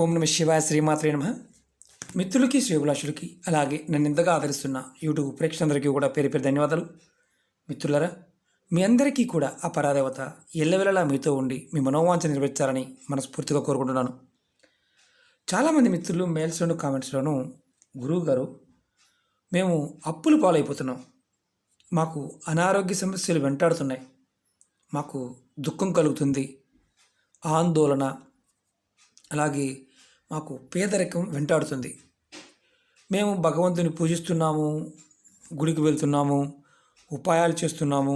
ఓం నమ శివాయ శ్రీమాత్రే నమ. మిత్రులకి శ్రేభిలాషులకి అలాగే నన్ను ఇంతగా ఆదరిస్తున్న యూట్యూబ్ ప్రేక్షకులందరికీ కూడా పేరు పేరు ధన్యవాదాలు. మిత్రులారా, మీ అందరికీ కూడా ఆ పరాదేవత ఎల్లవెల్లలా మీతో ఉండి మీ మనోవాంఛ నెరవేర్చాలని మనస్ఫూర్తిగా కోరుకుంటున్నాను. చాలామంది మిత్రులు మెయిల్స్లోను కామెంట్స్లోనూ గురువుగారు మేము అప్పులు పాలైపోతున్నాం, మాకు అనారోగ్య సమస్యలు వెంటాడుతున్నాయి, మాకు దుఃఖం కలుగుతుంది, ఆందోళన, అలాగే మాకు పేదరికం వెంటాడుతుంది, మేము భగవంతుని పూజిస్తున్నాము, గుడికి వెళ్తున్నాము, ఉపాయాలు చేస్తున్నాము,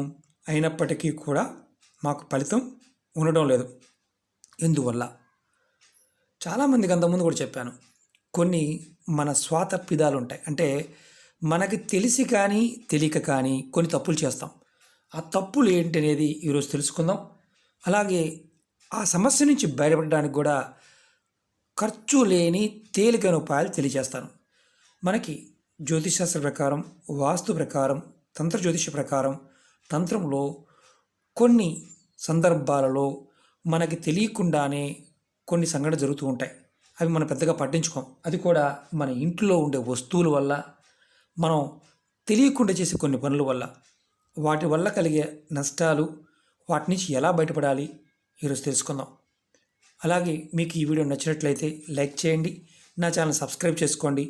అయినప్పటికీ కూడా మాకు ఫలితం ఉండడం లేదు. ఎందువల్ల? చాలామందికి అంతకుముందు కూడా చెప్పాను, కొన్ని మన స్వాతప్పిదాలు ఉంటాయి. అంటే మనకి తెలిసి కానీ తెలియక కానీ కొన్ని తప్పులు చేస్తాం. ఆ తప్పులు ఏంటి అనేది ఈరోజు తెలుసుకుందాం. అలాగే ఆ సమస్య నుంచి బయటపడడానికి కూడా ఖర్చు లేని తేలికైన ఉపాయాలు తెలియజేస్తాను. మనకి జ్యోతిషశాస్త్ర ప్రకారం, వాస్తు ప్రకారం, తంత్ర జ్యోతిష ప్రకారం, తంత్రంలో కొన్ని సందర్భాలలో మనకి తెలియకుండానే కొన్ని సంఘటనలు జరుగుతూ ఉంటాయి. అవి మనం పెద్దగా పట్టించుకోం. అది కూడా మన ఇంట్లో ఉండే వస్తువుల వల్ల, మనం తెలియకుండా చేసే కొన్ని పనుల వల్ల, వాటి వల్ల కలిగే నష్టాలు, వాటి నుంచి ఎలా బయటపడాలి ఈరోజు తెలుసుకుందాం. అలాగే మీకు ఈ వీడియో నచ్చినట్లయితే లైక్ చేయండి, నా ఛానల్ సబ్స్క్రైబ్ చేసుకోండి,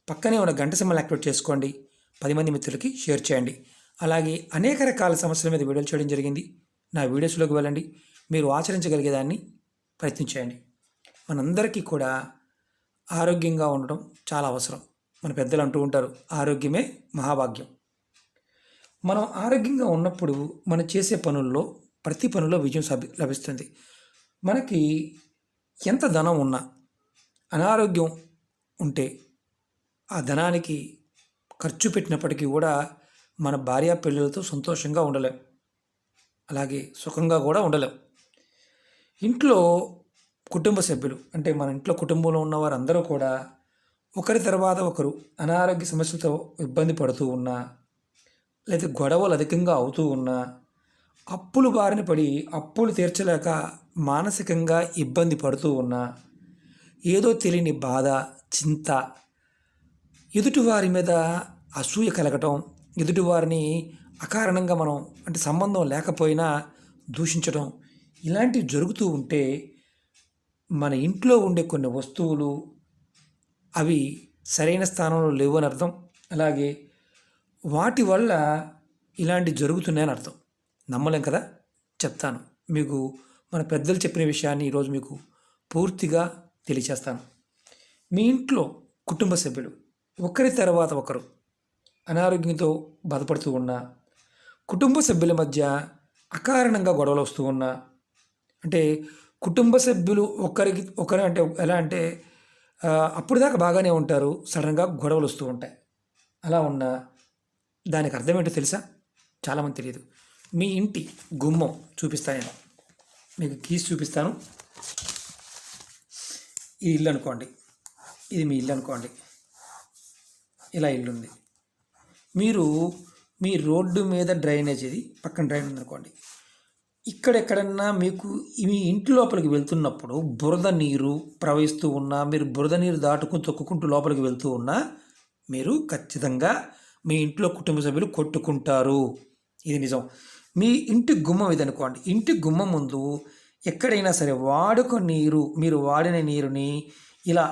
పక్కనే ఉన్న గంట సింబల్ యాక్టివేట్ చేసుకోండి, 10 మంది మిత్రులకి షేర్ చేయండి. అలాగే అనేక రకాల సమస్యల మీద వీడియోలు చేయడం జరిగింది. నా వీడియోస్లోకి వెళ్ళండి, మీరు ఆచరించగలిగేదాన్ని ప్రయత్నించేయండి. మనందరికీ కూడా ఆరోగ్యంగా ఉండడం చాలా అవసరం. మన పెద్దలు అంటూ ఉంటారు, ఆరోగ్యమే మహాభాగ్యం. మనం ఆరోగ్యంగా ఉన్నప్పుడు మనం చేసే పనుల్లో ప్రతి పనిలో విజయం లభిస్తుంది. మనకి ఎంత ధనం ఉన్నా అనారోగ్యం ఉంటే ఆ ధనానికి ఖర్చు పెట్టినప్పటికీ కూడా మన భార్య పిల్లలతో సంతోషంగా ఉండలేం, అలాగే సుఖంగా కూడా ఉండలేం. ఇంట్లో కుటుంబ సభ్యులు, అంటే మన ఇంట్లో కుటుంబంలో ఉన్న వారందరూ కూడా ఒకరి తర్వాత ఒకరు అనారోగ్య సమస్యలతో ఇబ్బంది పడుతూ ఉన్నా, లేదా గొడవలు అధికంగా అవుతూ ఉన్నా, అప్పులు బారిన పడి అప్పులు తీర్చలేక మానసికంగా ఇబ్బంది పడుతూ ఉన్నా, ఏదో తెలియని బాధ, చింత, ఎదుటివారి మీద అసూయ కలగటం, ఎదుటివారిని అకారణంగా మనం అంటే సంబంధం లేకపోయినా దూషించడం, ఇలాంటివి జరుగుతూ ఉంటే మన ఇంట్లో ఉండే కొన్ని వస్తువులు అవి సరైన స్థానంలో లేవని అర్థం. అలాగే వాటి వల్ల ఇలాంటివి జరుగుతున్నాయని అర్థం. నమ్మలేం కదా. చెప్తాను మీకు, మన పెద్దలు చెప్పిన విషయాన్ని ఈరోజు మీకు పూర్తిగా తెలియచేస్తాను. మీ ఇంట్లో కుటుంబ సభ్యులు ఒకరి తర్వాత ఒకరు అనారోగ్యంతో బాధపడుతూ ఉన్నా, కుటుంబ సభ్యుల మధ్య అకారణంగా గొడవలు వస్తూ ఉన్నా, అంటే కుటుంబ సభ్యులు ఒకరు అంటే ఎలా అంటే అప్పుడు దాకా బాగానే ఉంటారు, సడన్గా గొడవలు వస్తూ ఉంటాయి. అలా ఉన్నా దానికి అర్థం ఏంటో తెలుసా? చాలామంది తెలియదు. మీ ఇంటి గుమ్మం చూపిస్తాను, నేను మీకు కీస్ చూపిస్తాను. ఈ ఇల్లు అనుకోండి, ఇది మీ ఇల్లు అనుకోండి, ఇలా ఇల్లు ఉంది. మీరు మీ రోడ్డు మీద డ్రైనేజ్, ఇది పక్కన డ్రైన్ ఉందనుకోండి, ఇక్కడెక్కడన్నా మీకు మీ ఇంటి లోపలికి వెళ్తున్నప్పుడు బురద నీరు ప్రవహిస్తూ ఉన్నా, మీరు బురద నీరు దాటుకుని తొక్కుకుంటూ లోపలికి వెళ్తూ ఉన్నా, మీరు ఖచ్చితంగా మీ ఇంట్లో కుటుంబ సభ్యులు కొట్టుకుంటారు. ఇది నిజం. మీ ఇంటి గుమ్మం ఇది అనుకోండి, ఇంటి గుమ్మం ముందు ఎక్కడైనా సరే వాడుక నీరు, మీరు వాడిన నీరుని ఇలా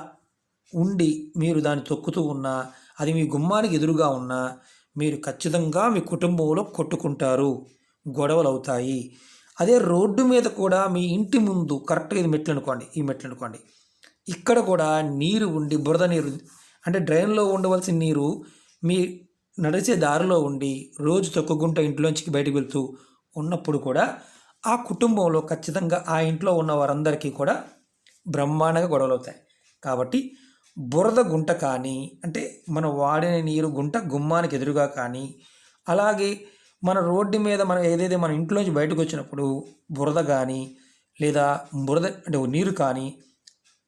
ఉండి మీరు దాన్ని తొక్కుతూ ఉన్నా, అది మీ గుమ్మానికి ఎదురుగా ఉన్నా, మీరు ఖచ్చితంగా మీ కుటుంబంలో కొట్టుకుంటారు, గొడవలు అవుతాయి. అదే రోడ్డు మీద కూడా మీ ఇంటి ముందు కరెక్ట్గా ఇది మెట్లు అనుకోండి, ఈ మెట్లు అనుకోండి, ఇక్కడ కూడా నీరు ఉండి బురద నీరు, అంటే డ్రైన్లో ఉండవలసిన నీరు మీ నడిచే దారిలో ఉండి రోజు తొక్కుకుంటూ ఇంట్లోంచి బయటకు వెళ్తూ ఉన్నప్పుడు కూడా ఆ కుటుంబంలో ఖచ్చితంగా ఆ ఇంట్లో ఉన్న వారందరికీ కూడా బ్రహ్మాండంగా గొడవలు అవుతాయి. కాబట్టి బురద గుంట కానీ, అంటే మనం వాడిన నీరు గుంట గుమ్మానికి ఎదురుగా కానీ, అలాగే మన రోడ్డు మీద మనం ఏదైతే మన ఇంట్లోంచి బయటకు వచ్చినప్పుడు బురద కానీ లేదా బురద అంటే నీరు కానీ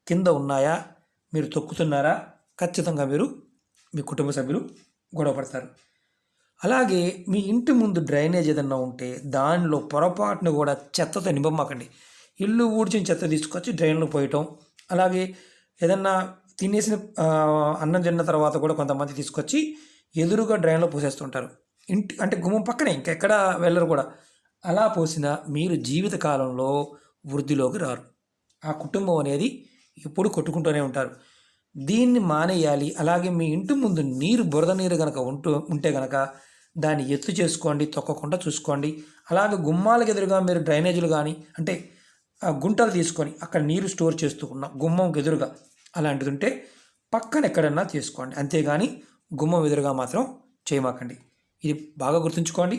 కింద ఉన్నాయా, మీరు తొక్కుతున్నారా, ఖచ్చితంగా మీరు మీ కుటుంబ సభ్యులు గొడవ పడతారు. అలాగే మీ ఇంటి ముందు డ్రైనేజ్ ఏదన్నా ఉంటే దానిలో పొరపాటును కూడా చెత్తతో నింపమాకండి. ఇల్లు ఊడ్చిన చెత్త తీసుకొచ్చి డ్రైన్లో పోయటం, అలాగే ఏదన్నా తినేసిన అన్నం తిన్న తర్వాత కూడా కొంతమంది తీసుకొచ్చి ఎదురుగా డ్రైన్లో పోసేస్తుంటారు. ఇంటి అంటే గుమ్మం పక్కనే ఇంకెక్కడ వెళ్ళరు కూడా. అలా పోసిన మీరు జీవిత కాలంలో వృద్ధిలోకి రారు. ఆ కుటుంబం అనేది ఎప్పుడు కొట్టుకుంటూనే ఉంటారు. దీన్ని మానేయాలి. అలాగే మీ ఇంటి ముందు నీరు బురద నీరు కనుక ఉంటే కనుక దాన్ని ఎత్తు చేసుకోండి, తొక్కకుండా చూసుకోండి. అలాగే గుమ్మాలకు ఎదురుగా మీరు డ్రైనేజీలు కానీ అంటే గుంటలు తీసుకొని అక్కడ నీరు స్టోర్ చేస్తూ ఉన్న గుమ్మంకి ఎదురుగా అలాంటిది ఉంటే పక్కన ఎక్కడన్నా తీసుకోండి. అంతేగాని గుమ్మం ఎదురుగా మాత్రం చేయమాకండి. ఇది బాగా గుర్తుంచుకోండి.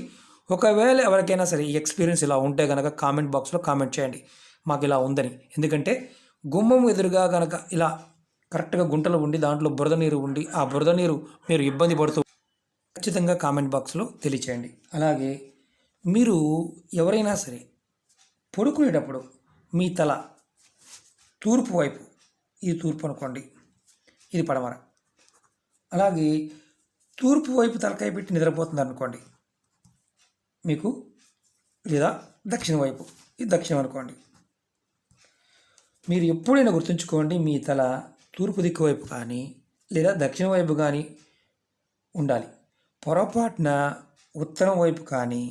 ఒకవేళ ఎవరికైనా సరే ఈ ఎక్స్పీరియన్స్ ఇలా ఉంటే కనుక కామెంట్ బాక్స్లో కామెంట్ చేయండి మాకు ఇలా ఉందని. ఎందుకంటే గుమ్మం ఎదురుగా కనుక ఇలా కరెక్ట్గా గుంటలు ఉండి దాంట్లో బురద నీరు ఉండి ఆ బురద నీరు మీరు ఇబ్బంది పడుతూ ఖచ్చితంగా కామెంట్ బాక్స్లో తెలియచేయండి. అలాగే మీరు ఎవరైనా సరే పడుకునేటప్పుడు మీ తల తూర్పు వైపు, ఇది తూర్పు అనుకోండి, ఇది పడమర, అలాగే తూర్పు వైపు తలకాయ పెట్టి నిద్రపోతుంది అనుకోండి మీకు, లేదా దక్షిణ వైపు, ఇది దక్షిణం అనుకోండి. మీరు ఎప్పుడైనా గుర్తుంచుకోండి, మీ తల తూర్పు దిక్కు వైపు కానీ లేదా దక్షిణ వైపు కానీ ఉండాలి. పొరపాటున ఉత్తరం వైపు కానీ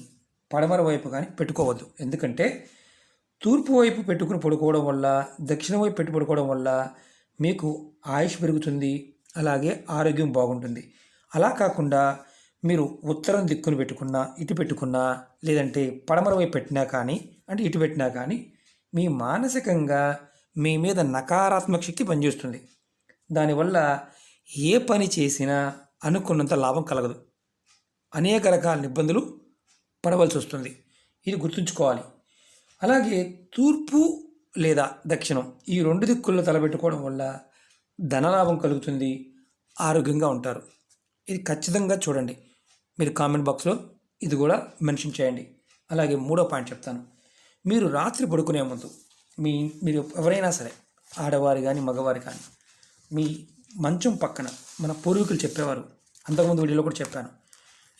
పడమర వైపు కానీ పెట్టుకోవద్దు. ఎందుకంటే తూర్పు వైపు పెట్టుకుని పడుకోవడం వల్ల, దక్షిణ వైపు పెట్టి పడుకోవడం వల్ల మీకు ఆయుష్ పెరుగుతుంది, అలాగే ఆరోగ్యం బాగుంటుంది. అలా కాకుండా మీరు ఉత్తరం దిక్కును పెట్టుకున్నా, ఇటు పెట్టుకున్నా, లేదంటే పడమర వైపు పెట్టినా కానీ అంటే ఇటు పెట్టినా కానీ మీ మానసికంగా మీ మీద నకారాత్మక శక్తి పనిచేస్తుంది. దానివల్ల ఏ పని చేసినా అనుకున్నంత లాభం కలగదు. అనేక రకాల ఇబ్బందులు పడవలసి వస్తుంది. ఇది గుర్తుంచుకోవాలి. అలాగే తూర్పు లేదా దక్షిణం ఈ రెండు దిక్కుల్లో తలపెట్టుకోవడం వల్ల ధనలాభం కలుగుతుంది, ఆరోగ్యంగా ఉంటారు. ఇది ఖచ్చితంగా చూడండి. మీరు కామెంట్ బాక్స్లో ఇది కూడా మెన్షన్ చేయండి. అలాగే మూడో పాయింట్ చెప్తాను. మీరు రాత్రి పడుకునే ముందు మీరు ఎవరైనా సరే ఆడవారు కానీ మగవారు కానీ మీ మంచం పక్కన మన పూర్వీకులు చెప్పేవారు, అంతకుముందు వీడియోలో కూడా చెప్పాను,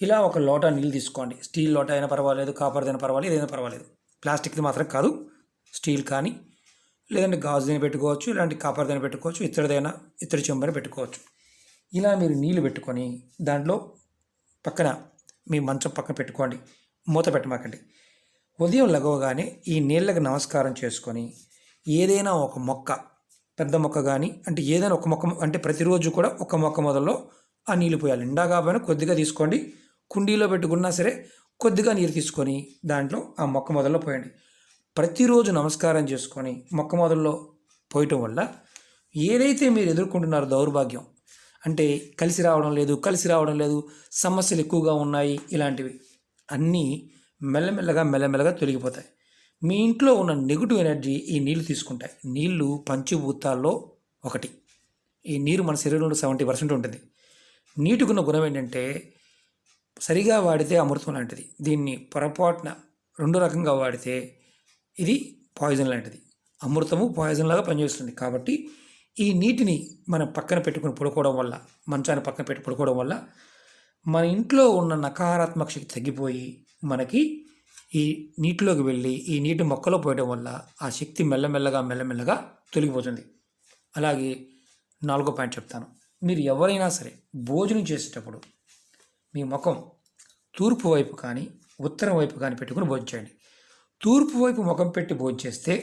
ఇలా ఒక లోటా నీళ్ళు తీసుకోండి. స్టీల్ లోటా అయినా పర్వాలేదు, కాపర్దైనా పర్వాలేదు, ఏదైనా పర్వాలేదు. ప్లాస్టిక్ది మాత్రం కాదు, స్టీల్ కానీ లేదంటే గాజుదైనా పెట్టుకోవచ్చు, ఇలాంటి కాపర్దైనా పెట్టుకోవచ్చు, ఇత్తడి చెంబైనా పెట్టుకోవచ్చు. ఇలా మీరు నీళ్ళు పెట్టుకొని దాంట్లో పక్కన మీ మంచం పక్కన పెట్టుకోండి, మూత పెట్టమాకండి. ఉదయం లెగవగానే ఈ నీళ్ళకి నమస్కారం చేసుకొని ఏదైనా ఒక మొక్క, పెద్ద మొక్క కానీ అంటే ఏదైనా ఒక మొక్క, అంటే ప్రతిరోజు కూడా ఒక మొక్క మొదల్లో ఆ నీళ్ళు పోయాలి. నిండా కాకపోయినా కొద్దిగా తీసుకోండి, కుండీలో పెట్టుకున్నా సరే కొద్దిగా నీరు తీసుకొని దాంట్లో ఆ మొక్క మొదల్లో పోయండి. ప్రతిరోజు నమస్కారం చేసుకొని మొక్క మొదల్లో పోయటం వల్ల ఏదైతే మీరు ఎదుర్కొంటున్నారో దౌర్భాగ్యం, అంటే కలిసి రావడం లేదు, సమస్యలు ఎక్కువగా ఉన్నాయి, ఇలాంటివి అన్నీ మెల్లమెల్లగా తొలగిపోతాయి. మీ ఇంట్లో ఉన్న నెగిటివ్ ఎనర్జీ ఈ నీళ్లు తీసుకుంటాయి. నీళ్లు పంచభూతాల్లో ఒకటి. ఈ నీరు మన శరీరంలో 70% ఉంటుంది. నీటికున్న గుణం ఏంటంటే సరిగా వాడితే అమృతం లాంటిది. దీన్ని పొరపాటున రెండు రకంగా వాడితే ఇది పాయిజన్ లాంటిది. అమృతము పాయిజన్ లాగా పనిచేస్తుంది. కాబట్టి ఈ నీటిని మనం పక్కన పెట్టుకుని పడుకోవడం వల్ల, మంచాన్ని పక్కన పెట్టి పడుకోవడం వల్ల మన ఇంట్లో ఉన్న నకారాత్మక శక్తి తగ్గిపోయి మనకి ఈ నీటిలోకి వెళ్ళి ఈ నీటి మొక్కలో పోయడం వల్ల ఆ శక్తి మెల్లమెల్లగా తొలగిపోతుంది. అలాగే 4వ పాయింట్ చెప్తాను. మీరు ఎవరైనా సరే భోజనం చేసేటప్పుడు మీ ముఖం తూర్పు వైపు కానీ ఉత్తరం వైపు కానీ పెట్టుకుని భోజనం చేయండి. తూర్పు వైపు ముఖం పెట్టి భోజనం చేస్తే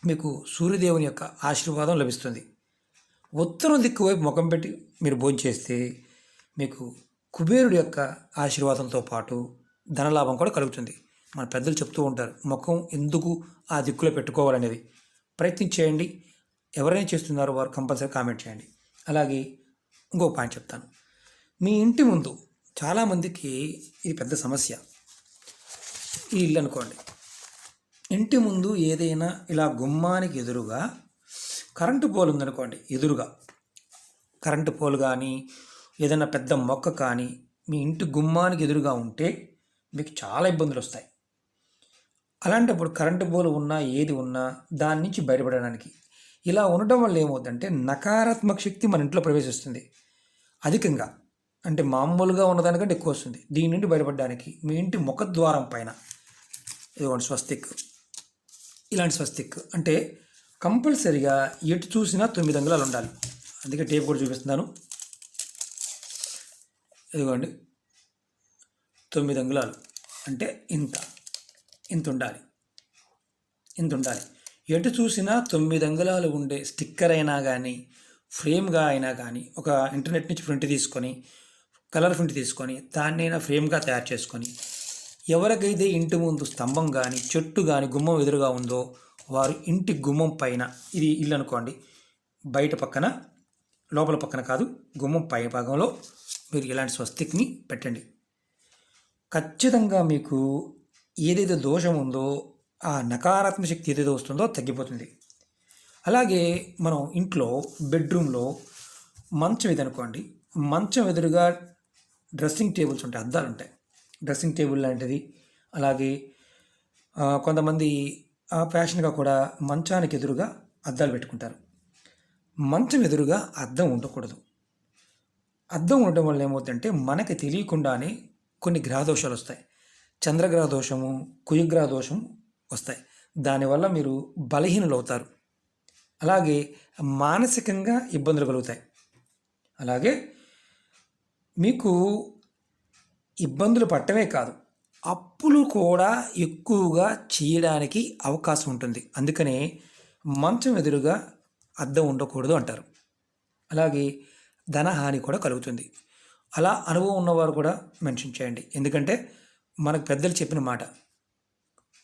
మీకు సూర్యదేవుని యొక్క ఆశీర్వాదం లభిస్తుంది. ఉత్తరం దిక్కు వైపు ముఖం పెట్టి మీరు భోజనం చేస్తే మీకు కుబేరుడి యొక్క ఆశీర్వాదంతో పాటు ధనలాభం కూడా కలుగుతుంది. మన పెద్దలు చెప్తూ ఉంటారు, ముఖం ఎందుకు ఆ దిక్కులో పెట్టుకోవాలనేది. ప్రయత్నం చేయండి. ఎవరైనా చేస్తున్నారో వారు కంపల్సరీ కామెంట్ చేయండి. అలాగే ఇంకో పాయింట్ చెప్తాను. మీ ఇంటి ముందు చాలామందికి ఇది పెద్ద సమస్య. ఈ ఇల్లు అనుకోండి, ఇంటి ముందు ఏదైనా ఇలా గుమ్మానికి ఎదురుగా కరెంటు పోల్ ఉందనుకోండి, ఎదురుగా కరెంటు పోల్ కానీ ఏదైనా పెద్ద మొక్క కానీ మీ ఇంటి గుమ్మానికి ఎదురుగా ఉంటే మీకు చాలా ఇబ్బందులు వస్తాయి. అలాంటప్పుడు కరెంటు పోల్ ఉన్నా ఏది ఉన్నా దాని నుంచి బయటపడడానికి ఇలా ఉండటం వల్ల ఏమవుతుందంటే నకారాత్మక శక్తి మన ఇంట్లో ప్రవేశిస్తుంది అధికంగా. అంటే మామూలుగా ఉన్నదానికంటే ఎక్కువ వస్తుంది. దీని నుండి బయటపడడానికి మీ ఇంటి ముఖద్వారం పైన ఇదిగోండి స్వస్తిక్, ఇలాంటి స్వస్తిక్ అంటే కంపల్సరిగా ఎటు చూసినా 9 అంగుళాలు ఉండాలి. అందుకే టేప్ కూడా చూపిస్తున్నాను. ఇదిగోండి 9 అంగుళాలు అంటే ఇంత ఉండాలి. ఎటు చూసినా 9 అంగుళాలు ఉండే స్టిక్కర్ అయినా కానీ ఫ్రేమ్గా అయినా కానీ ఒక ఇంటర్నెట్ నుంచి ప్రింట్ తీసుకొని కలర్ ప్రింట్ తీసుకొని దాన్నైనా ఫ్రేమ్గా తయారు చేసుకొని ఎవరికైతే ఇంటి ముందు స్తంభం కానీ చెట్టు కానీ గుమ్మం ఎదురుగా ఉందో వారు ఇంటి గుమ్మం పైన, ఇది ఇల్లు అనుకోండి, బయట పక్కన లోపల పక్కన కాదు, గుమ్మం పై భాగంలో మీరు ఇలాంటి స్వస్తిక్ని పెట్టండి. ఖచ్చితంగా మీకు ఏదైతే దోషం ఉందో ఆ నకారాత్మక శక్తి ఏదైతే వస్తుందో తగ్గిపోతుంది. అలాగే మనం ఇంట్లో బెడ్రూమ్లో మంచం ఇది అనుకోండి, మంచం ఎదురుగా డ్రెస్సింగ్ టేబుల్స్ ఉంటాయి, అద్దాలు ఉంటాయి, డ్రెస్సింగ్ టేబుల్ లాంటిది. అలాగే కొంతమంది ఫ్యాషన్గా కూడా మంచానికి ఎదురుగా అద్దాలు పెట్టుకుంటారు. మంచం ఎదురుగా అద్దం ఉండకూడదు. అద్దం ఉండడం వల్ల ఏమవుతుందంటే మనకి తెలియకుండానే కొన్ని గ్రహ దోషాలు వస్తాయి. చంద్రగ్రహ దోషము, కుయుగ్రహ దోషం వస్తాయి. దానివల్ల మీరు బలహీనులు అవుతారు. అలాగే మానసికంగా ఇబ్బందులు కలుగుతాయి. అలాగే మీకు ఇబ్బందులు పట్టమే కాదు, అప్పులు కూడా ఎక్కువగా చేయడానికి అవకాశం ఉంటుంది. అందుకనే మంచం ఎదురుగా అద్దం ఉండకూడదు అంటారు. అలాగే ధనహాని కూడా కలుగుతుంది. అలా అనుభవం ఉన్నవారు కూడా మెన్షన్ చేయండి. ఎందుకంటే మనకు పెద్దలు చెప్పిన మాట,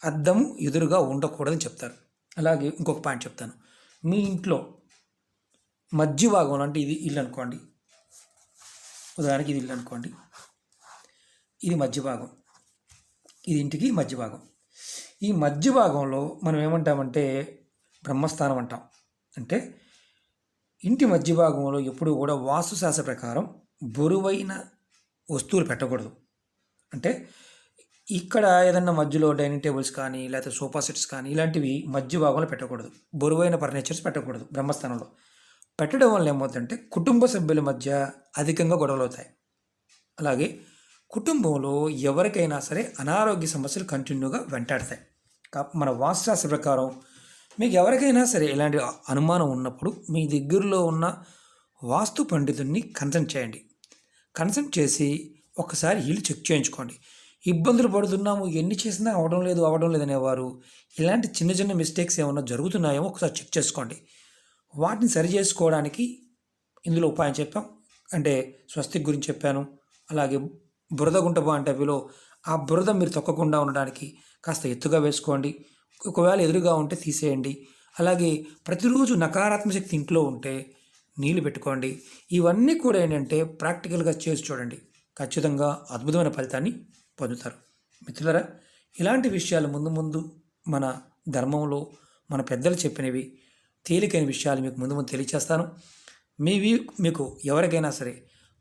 అద్దము ఎదురుగా ఉండకూడదని చెప్తారు. అలాగే ఇంకొక పాయింట్ చెప్తాను. మీ ఇంట్లో మధ్య భాగంలో, అంటే ఇది ఇల్లు అనుకోండి, ఉదాహరణకి ఇది ఇల్లు అనుకోండి, ఇది మధ్య భాగం, ఇది ఇంటికి మధ్య భాగం. ఈ మధ్య భాగంలో మనం ఏమంటామంటే బ్రహ్మస్థానం అంటాం. అంటే ఇంటి మధ్య భాగంలో ఎప్పుడూ కూడా వాస్తుశాస్త్ర ప్రకారం బరువైన వస్తువులు పెట్టకూడదు. అంటే ఇక్కడ ఏదన్నా మధ్యలో డైనింగ్ టేబుల్స్ కానీ లేకపోతే సోఫా సెట్స్ కానీ ఇలాంటివి మధ్య భాగంలో పెట్టకూడదు. బరువైన ఫర్నిచర్స్ పెట్టకూడదు. బ్రహ్మస్థానంలో పెట్టడం వల్ల ఏమవుతుందంటే కుటుంబ సభ్యుల మధ్య అధికంగా గొడవలు అవుతాయి. అలాగే కుటుంబంలో ఎవరికైనా సరే అనారోగ్య సమస్యలు కంటిన్యూగా వెంటాడతాయి. మన వాస్తుశాస్త్ర ప్రకారం మీకు ఎవరికైనా సరే ఇలాంటి అనుమానం ఉన్నప్పుడు మీ దగ్గరలో ఉన్న వాస్తు పండితుడిని కన్సల్ట్ చేయండి. కన్సల్ట్ చేసి ఒకసారి ఇల్లు చెక్ చేయించుకోండి. ఇబ్బందులు పడుతున్నాము, ఎన్ని చేసినా అవడం లేదు అనేవారు ఇలాంటి చిన్న చిన్న మిస్టేక్స్ ఏమన్నా జరుగుతున్నాయేమో ఒకసారి చెక్ చేసుకోండి. వాటిని సరి చేసుకోవడానికి ఇందులో ఉపాయం చెప్పాం. అంటే స్వస్తిక్ గురించి చెప్పాను. అలాగే బురద గుంట బాంటవిలో ఆ బురద మీరు తొక్కకుండా ఉండడానికి కాస్త ఎత్తుగా వేసుకోండి. ఒకవేళ ఎదురుగా ఉంటే తీసేయండి. అలాగే ప్రతిరోజు నకారాత్మక శక్తి ఇంట్లో ఉంటే నీళ్ళు పెట్టుకోండి. ఇవన్నీ కూడా ఏంటంటే ప్రాక్టికల్గా చేసి చూడండి. ఖచ్చితంగా అద్భుతమైన ఫలితాన్ని పొందుతారు. మిత్రులారా, ఇలాంటి విషయాలు ముందు ముందు మన ధర్మంలో మన పెద్దలు చెప్పినవి తేలికైన విషయాలు మీకు ముందు తెలియచేస్తాను. మీకు ఎవరికైనా సరే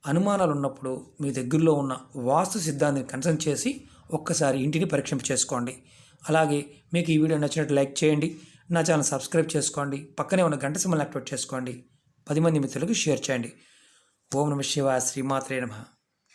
అనుమానాలు ఉన్నప్పుడు మీ దగ్గరలో ఉన్న వాస్తు సిద్ధాంతాన్ని కన్సల్ట్ చేసి ఒక్కసారి ఇంటిని పరీక్షింప చేసుకోండి. అలాగే మీకు ఈ వీడియో నచ్చినట్టు లైక్ చేయండి. నా ఛానల్ సబ్స్క్రైబ్ చేసుకోండి. పక్కనే ఉన్న గంట సింబల్ని యాక్టివేట్ చేసుకోండి. 10 మంది మిత్రులకు షేర్ చేయండి. ఓం నమః శివాయ. శ్రీమాత్రే నమః.